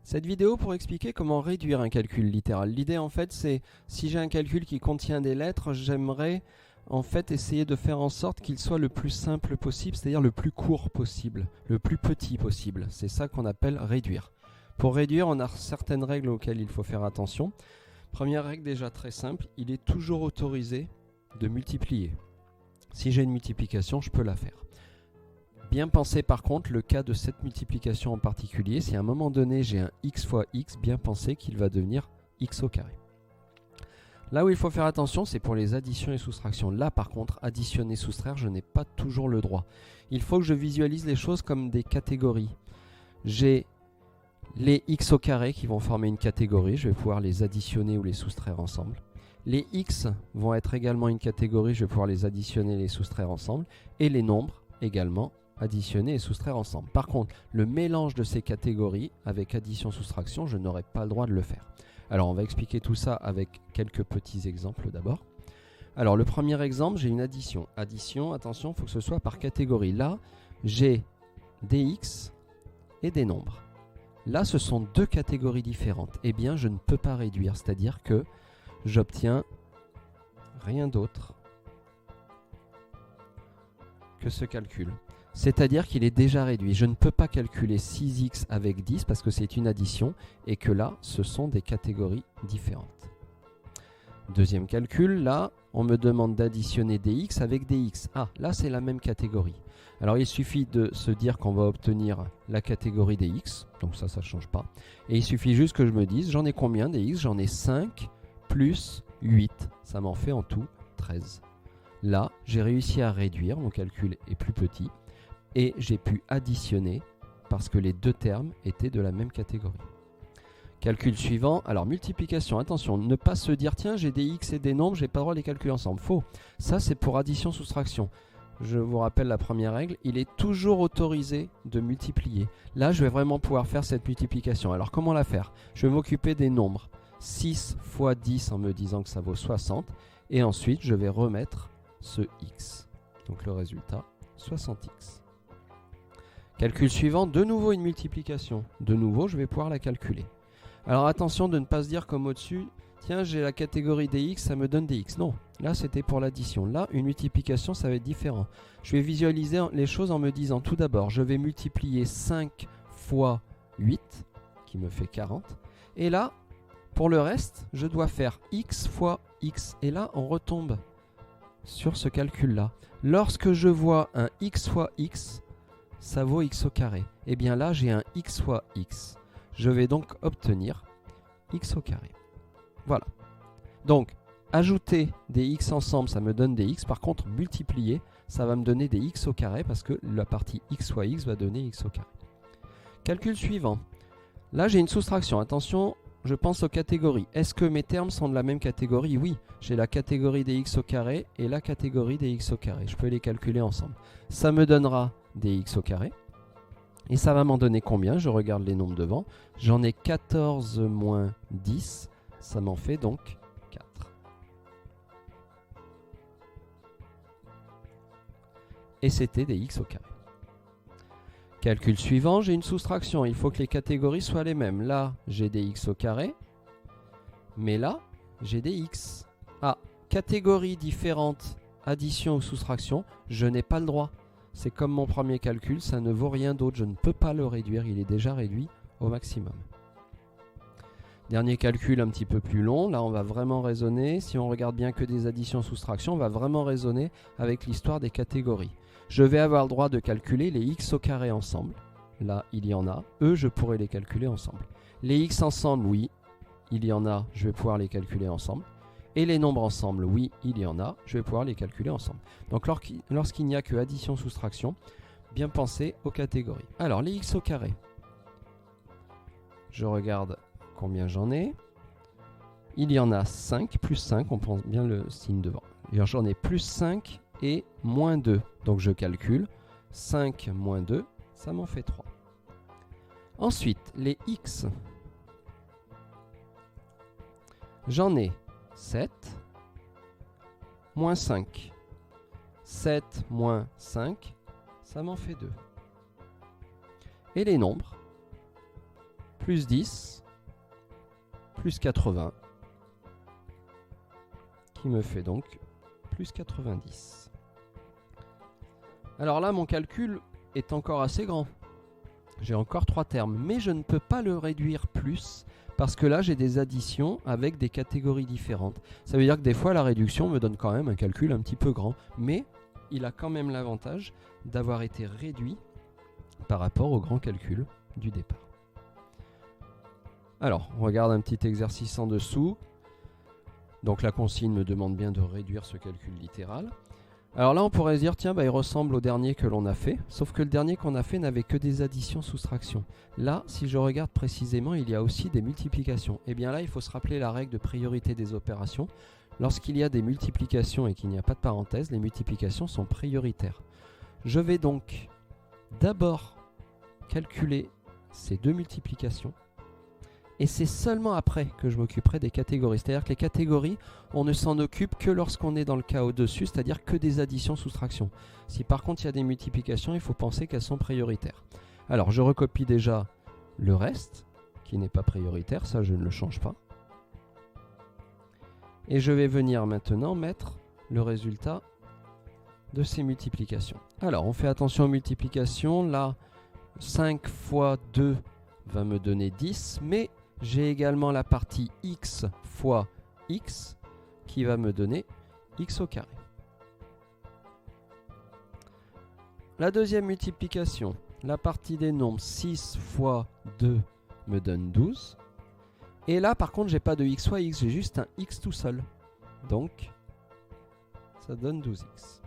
Cette vidéo pour expliquer comment réduire un calcul littéral. L'idée en fait c'est, si j'ai un calcul qui contient des lettres, j'aimerais en fait essayer de faire en sorte qu'il soit le plus simple possible, c'est-à-dire le plus court possible, le plus petit possible. C'est ça qu'on appelle réduire. Pour réduire, on a certaines règles auxquelles il faut faire attention. Première règle déjà très simple, il est toujours autorisé de multiplier. Si j'ai une multiplication, je peux la faire. Bien penser par contre le cas de cette multiplication en particulier, si à un moment donné j'ai un x fois x, bien penser qu'il va devenir x au carré. Là où il faut faire attention, c'est pour les additions et soustractions. Là par contre, additionner, soustraire, je n'ai pas toujours le droit. Il faut que je visualise les choses comme des catégories. J'ai les x au carré qui vont former une catégorie, je vais pouvoir les additionner ou les soustraire ensemble. Les x vont être également une catégorie, je vais pouvoir les additionner et les soustraire ensemble. Et les nombres également additionner et soustraire ensemble. Par contre, le mélange de ces catégories avec addition-soustraction, je n'aurai pas le droit de le faire. Alors, on va expliquer tout ça avec quelques petits exemples d'abord. Alors, le premier exemple, j'ai une addition. Addition, attention, il faut que ce soit par catégorie. Là, j'ai des x et des nombres. Là, ce sont deux catégories différentes. Eh bien, je ne peux pas réduire, c'est-à-dire que j'obtiens rien d'autre que ce calcul. C'est-à-dire qu'il est déjà réduit. Je ne peux pas calculer 6x avec 10 parce que c'est une addition et que là, ce sont des catégories différentes. Deuxième calcul, là, on me demande d'additionner des x avec des x. Ah, là, c'est la même catégorie. Alors, il suffit de se dire qu'on va obtenir la catégorie des x. Donc ça ne change pas. Et il suffit juste que je me dise, j'en ai combien des x? J'en ai 5 plus 8. Ça m'en fait en tout 13. Là, j'ai réussi à réduire, mon calcul est plus petit. Et j'ai pu additionner parce que les deux termes étaient de la même catégorie. Calcul suivant, alors multiplication, attention, ne pas se dire tiens j'ai des x et des nombres, j'ai pas le droit de les calculer ensemble. Faux, ça c'est pour addition-soustraction. Je vous rappelle la première règle, il est toujours autorisé de multiplier. Là je vais vraiment pouvoir faire cette multiplication. Alors comment la faire? Je vais m'occuper des nombres. 6 fois 10 en me disant que ça vaut 60 et ensuite je vais remettre ce x. Donc le résultat, 60x. Calcul suivant, de nouveau une multiplication. De nouveau, je vais pouvoir la calculer. Alors attention de ne pas se dire comme au-dessus, tiens, j'ai la catégorie des x, ça me donne des x. Non, là c'était pour l'addition. Là, une multiplication, ça va être différent. Je vais visualiser les choses en me disant tout d'abord, je vais multiplier 5 fois 8, qui me fait 40. Et là, pour le reste, je dois faire x fois x. Et là, on retombe sur ce calcul-là. Lorsque je vois un x fois x, ça vaut x au carré. Et bien là, j'ai un x fois x. Je vais donc obtenir x au carré. Voilà. Donc, ajouter des x ensemble, ça me donne des x. Par contre, multiplier, ça va me donner des x au carré parce que la partie x fois x va donner x au carré. Calcul suivant. Là, j'ai une soustraction. Attention, je pense aux catégories. Est-ce que mes termes sont de la même catégorie? Oui, j'ai la catégorie des x au carré et la catégorie des x au carré. Je peux les calculer ensemble. Ça me donnera des x au carré. Et ça va m'en donner combien? Je regarde les nombres devant. J'en ai 14 moins 10. Ça m'en fait donc 4. Et c'était des x au carré. Calcul suivant, j'ai une soustraction. Il faut que les catégories soient les mêmes. Là, j'ai des x au carré. Mais là, j'ai des x. Ah, catégories différentes, addition ou soustraction, je n'ai pas le droit. C'est comme mon premier calcul, ça ne vaut rien d'autre. Je ne peux pas le réduire, il est déjà réduit au maximum. Dernier calcul un petit peu plus long. Là, on va vraiment raisonner. Si on regarde bien que des additions-soustractions, on va vraiment raisonner avec l'histoire des catégories. Je vais avoir le droit de calculer les x au carré ensemble. Là, il y en a. Eux, je pourrais les calculer ensemble. Les x ensemble, oui, il y en a. Je vais pouvoir les calculer ensemble. Et les nombres ensemble, oui, il y en a. Je vais pouvoir les calculer ensemble. Donc, lorsqu'il n'y a que addition-soustraction, bien penser aux catégories. Alors, les x au carré. Je regarde combien j'en ai. Il y en a 5, plus 5, on prend bien le signe devant. J'en ai plus 5 et moins 2. Donc, je calcule. 5 moins 2, ça m'en fait 3. Ensuite, les x. J'en ai 7 moins 5. 7 moins 5, ça m'en fait 2. Et les nombres, plus 10, plus 80, qui me fait donc plus 90. Alors là, mon calcul est encore assez grand. J'ai encore 3 termes, mais je ne peux pas le réduire plus parce que là, j'ai des additions avec des catégories différentes. Ça veut dire que des fois, la réduction me donne quand même un calcul un petit peu grand, mais il a quand même l'avantage d'avoir été réduit par rapport au grand calcul du départ. Alors, on regarde un petit exercice en dessous. Donc la consigne me demande bien de réduire ce calcul littéral. Alors là, on pourrait se dire, tiens, il ressemble au dernier que l'on a fait, sauf que le dernier qu'on a fait n'avait que des additions-soustractions. Là, si je regarde précisément, il y a aussi des multiplications. Et bien là, il faut se rappeler la règle de priorité des opérations. Lorsqu'il y a des multiplications et qu'il n'y a pas de parenthèse, les multiplications sont prioritaires. Je vais donc d'abord calculer ces 2 multiplications. Et c'est seulement après que je m'occuperai des catégories. C'est-à-dire que les catégories, on ne s'en occupe que lorsqu'on est dans le cas au-dessus, c'est-à-dire que des additions-soustractions. Si par contre il y a des multiplications, il faut penser qu'elles sont prioritaires. Alors je recopie déjà le reste, qui n'est pas prioritaire, ça je ne le change pas. Et je vais venir maintenant mettre le résultat de ces multiplications. Alors on fait attention aux multiplications. Là, 5 fois 2 va me donner 10, mais j'ai également la partie x fois x qui va me donner x au carré. La deuxième multiplication, la partie des nombres 6 fois 2 me donne 12. Et là par contre j'ai pas de x fois x, j'ai juste un x tout seul. Donc ça donne 12x.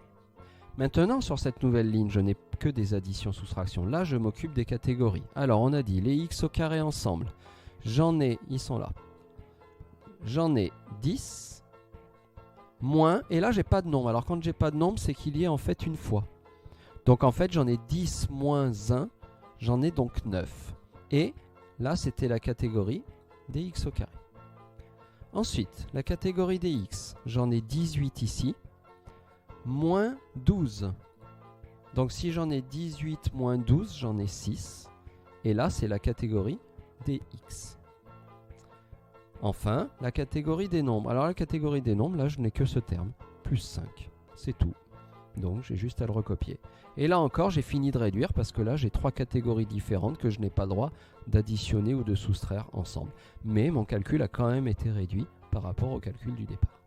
Maintenant sur cette nouvelle ligne je n'ai que des additions-soustractions. Là je m'occupe des catégories. Alors on a dit les x au carré ensemble. J'en ai, ils sont là. J'en ai 10, moins, et là j'ai pas de nombre. Alors quand j'ai pas de nombre, c'est qu'il y a en fait une fois. Donc en fait j'en ai 10 moins 1, j'en ai donc 9. Et là c'était la catégorie des x au carré. Ensuite, la catégorie des x, j'en ai 18 ici, moins 12. Donc si j'en ai 18 moins 12, j'en ai 6. Et là c'est la catégorie des x. Enfin, la catégorie des nombres. Alors la catégorie des nombres, là je n'ai que ce terme, plus 5. C'est tout. Donc j'ai juste à le recopier. Et là encore, j'ai fini de réduire parce que là j'ai 3 catégories différentes que je n'ai pas le droit d'additionner ou de soustraire ensemble. Mais mon calcul a quand même été réduit par rapport au calcul du départ.